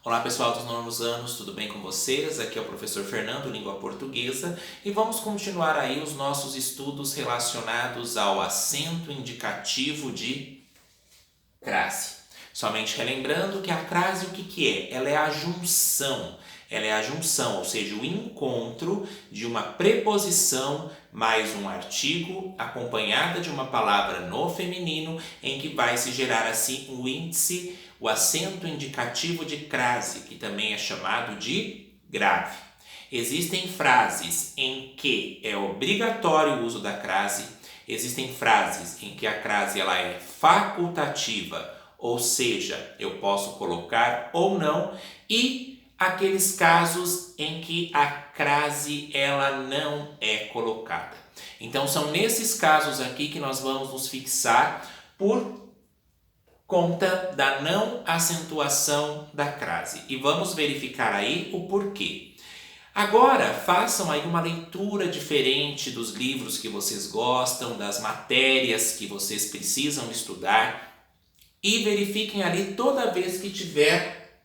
Olá pessoal dos nonos anos, tudo bem com vocês? Aqui é o professor Fernando, língua portuguesa, e vamos continuar aí os nossos estudos relacionados ao acento indicativo de crase. Somente relembrando que a crase o que é? Ela é a junção. Ela é a junção, ou seja, o encontro de uma preposição mais um artigo acompanhada de uma palavra no feminino em que vai se gerar assim o índice, o acento indicativo de crase, que também é chamado de grave. Existem frases em que é obrigatório o uso da crase, existem frases em que a crase ela é facultativa, ou seja, eu posso colocar ou não, e aqueles casos em que a crase ela não é colocada. Então são nesses casos aqui que nós vamos nos fixar por conta da não acentuação da crase. E vamos verificar aí o porquê. Agora, façam aí uma leitura diferente dos livros que vocês gostam, das matérias que vocês precisam estudar e verifiquem ali toda vez que tiver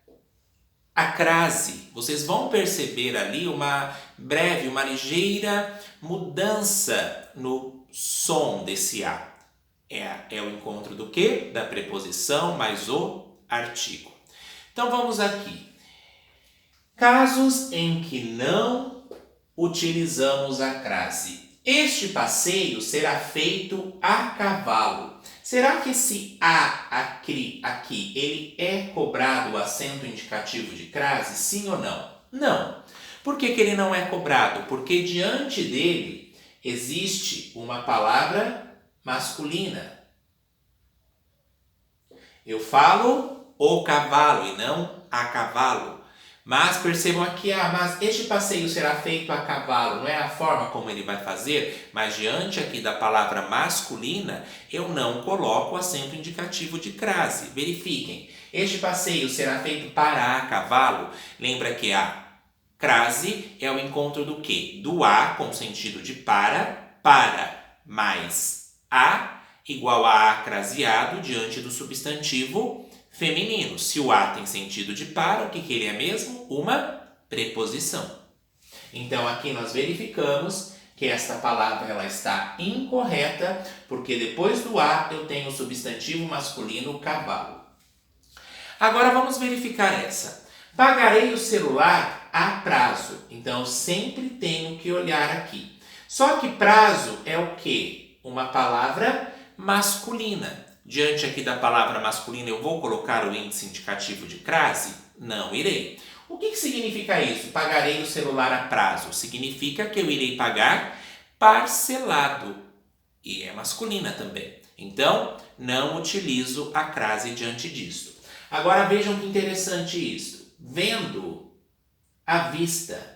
a crase. Vocês vão perceber ali uma breve, uma ligeira mudança no som desse A. É o encontro do quê? Da preposição mais o artigo. Então vamos aqui. Casos em que não utilizamos a crase. Este passeio será feito a cavalo. Será que esse A aqui, ele é cobrado o acento indicativo de crase? Sim ou não? Não. Por que ele não é cobrado? Porque diante dele existe uma palavra masculina. Eu falo o cavalo e não a cavalo. Mas percebam aqui, mas este passeio será feito a cavalo, não é a forma como ele vai fazer, mas diante aqui da palavra masculina, eu não coloco o acento indicativo de crase. Verifiquem, este passeio será feito para a cavalo. Lembra que a crase é o encontro do quê? Do a com sentido de para, mais a igual a craseado diante do substantivo feminino. Se o a tem sentido de para, o que ele é mesmo? Uma preposição. Então aqui nós verificamos que esta palavra ela está incorreta, porque depois do a eu tenho o substantivo masculino cavalo. Agora vamos verificar essa. Pagarei o celular a prazo. Então eu sempre tenho que olhar aqui. Só que prazo é o quê? Uma palavra masculina. Diante aqui da palavra masculina, eu vou colocar o índice indicativo de crase? Não irei. O que significa isso? Pagarei o celular a prazo. Significa que eu irei pagar parcelado. E é masculina também. Então, não utilizo a crase diante disso. Agora vejam que interessante isso. Vendo à vista.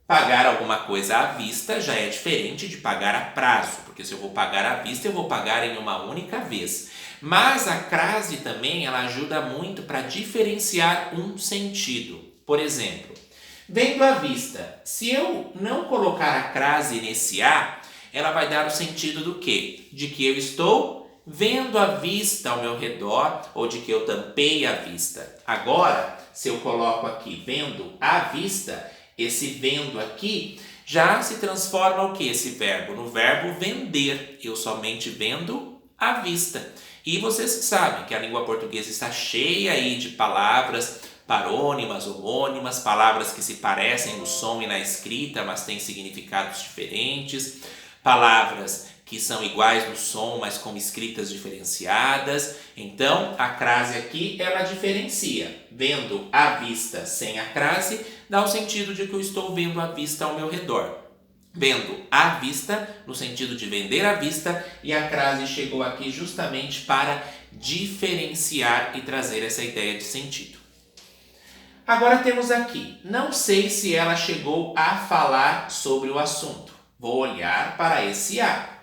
Pagar alguma coisa à vista já é diferente de pagar a prazo, porque se eu vou pagar à vista, eu vou pagar em uma única vez. Mas a crase também ela ajuda muito para diferenciar um sentido. Por exemplo, vendo à vista, se eu não colocar a crase nesse a, ela vai dar o sentido do quê? De que eu estou vendo a vista ao meu redor ou de que eu tampei a vista. Agora, se eu coloco aqui vendo à vista, esse vendo aqui já se transforma o que esse verbo? No verbo vender. Eu somente vendo à vista. E vocês sabem que a língua portuguesa está cheia aí de palavras parônimas, homônimas, palavras que se parecem no som e na escrita, mas têm significados diferentes, palavras que são iguais no som, mas com escritas diferenciadas. Então, a crase aqui, ela diferencia. Vendo à vista sem a crase, dá o sentido de que eu estou vendo à vista ao meu redor. Vendo à vista, no sentido de vender à vista, e a crase chegou aqui justamente para diferenciar e trazer essa ideia de sentido. Agora temos aqui, não sei se ela chegou a falar sobre o assunto. Vou olhar para esse a.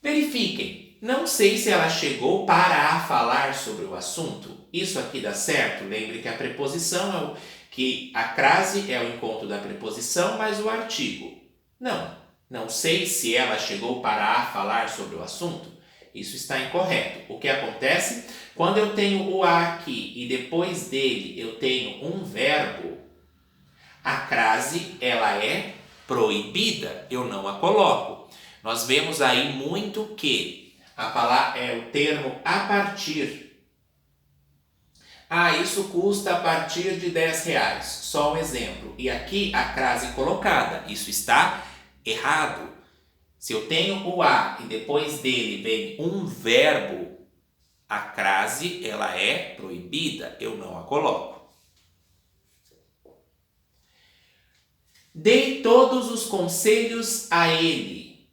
Verifiquem, não sei se ela chegou para falar sobre o assunto. Isso aqui dá certo? Lembre que a preposição que a crase é o encontro da preposição mais o artigo. Não sei se ela chegou para falar sobre o assunto. Isso está incorreto. O que acontece? Quando eu tenho o a aqui e depois dele eu tenho um verbo, a crase ela é proibida, eu não a coloco. Nós vemos aí muito que a palavra é o termo a partir. Isso custa a partir de R$10. Só um exemplo. E aqui a crase colocada. Isso está errado. Se eu tenho o a e depois dele vem um verbo, a crase ela é proibida. Eu não a coloco. Dei todos os conselhos a ele.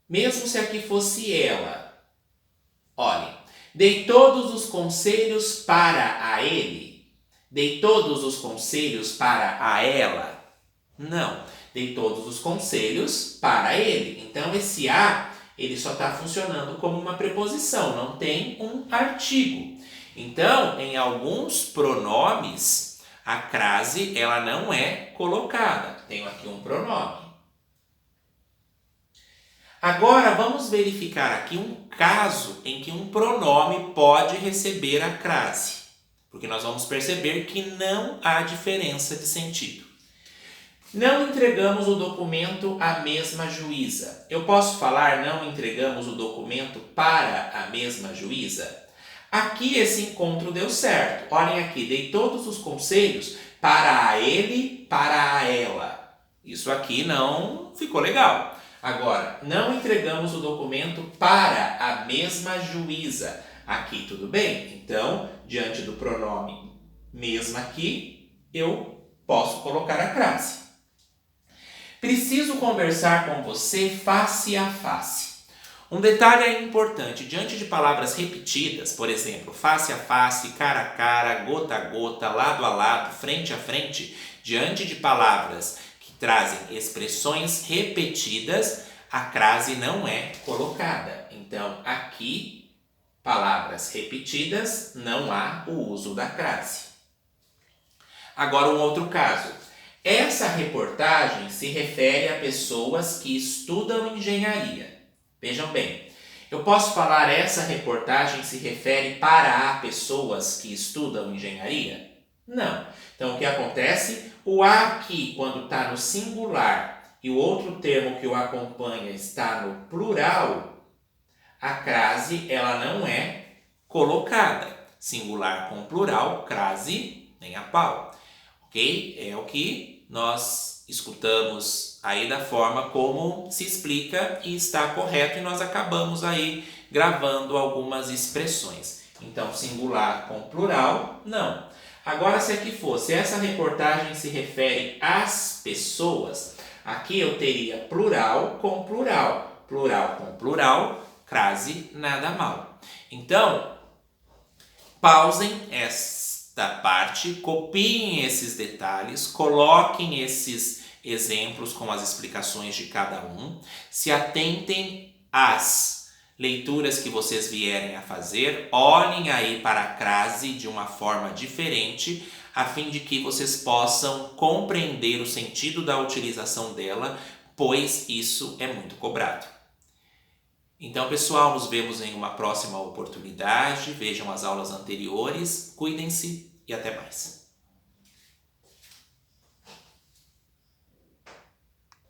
Mesmo se aqui fosse ela. Olhem. Dei todos os conselhos para a ele. Dei todos os conselhos para a ela. Não. Dei todos os conselhos para ele. Então, esse a, ele só está funcionando como uma preposição, não tem um artigo. Então, em alguns pronomes, a crase ela não é colocada. Tenho aqui um pronome. Agora, vamos verificar aqui um caso em que um pronome pode receber a crase. Porque nós vamos perceber que não há diferença de sentido. Não entregamos o documento à mesma juíza. Eu posso falar não entregamos o documento para a mesma juíza? Aqui esse encontro deu certo. Olhem aqui, dei todos os conselhos para a ele, para a ela. Isso aqui não ficou legal. Agora, não entregamos o documento para a mesma juíza. Aqui tudo bem? Então, diante do pronome mesma aqui, eu posso colocar a crase. Preciso conversar com você face a face. Um detalhe é importante, diante de palavras repetidas, por exemplo, face a face, cara a cara, gota a gota, lado a lado, frente a frente, diante de palavras que trazem expressões repetidas, a crase não é colocada. Então, aqui, palavras repetidas, não há o uso da crase. Agora, um outro caso. Essa reportagem se refere a pessoas que estudam engenharia. Vejam bem, eu posso falar essa reportagem se refere para pessoas que estudam engenharia? Não. Então, o que acontece? O a aqui, quando está no singular e o outro termo que o acompanha está no plural, a crase ela não é colocada. Singular com plural, crase nem a pau. Ok? É o que nós escutamos aí da forma como se explica e está correto e nós acabamos aí gravando algumas expressões. Então, singular com plural, não. Agora, se aqui fosse, essa reportagem se refere às pessoas, aqui eu teria plural com plural. Plural com plural, crase nada mal. Então, pausem essa parte, copiem esses detalhes, coloquem esses exemplos com as explicações de cada um, se atentem às leituras que vocês vierem a fazer, olhem aí para a crase de uma forma diferente, a fim de que vocês possam compreender o sentido da utilização dela, pois isso é muito cobrado. Então, pessoal, nos vemos em uma próxima oportunidade. Vejam as aulas anteriores, cuidem-se e até mais.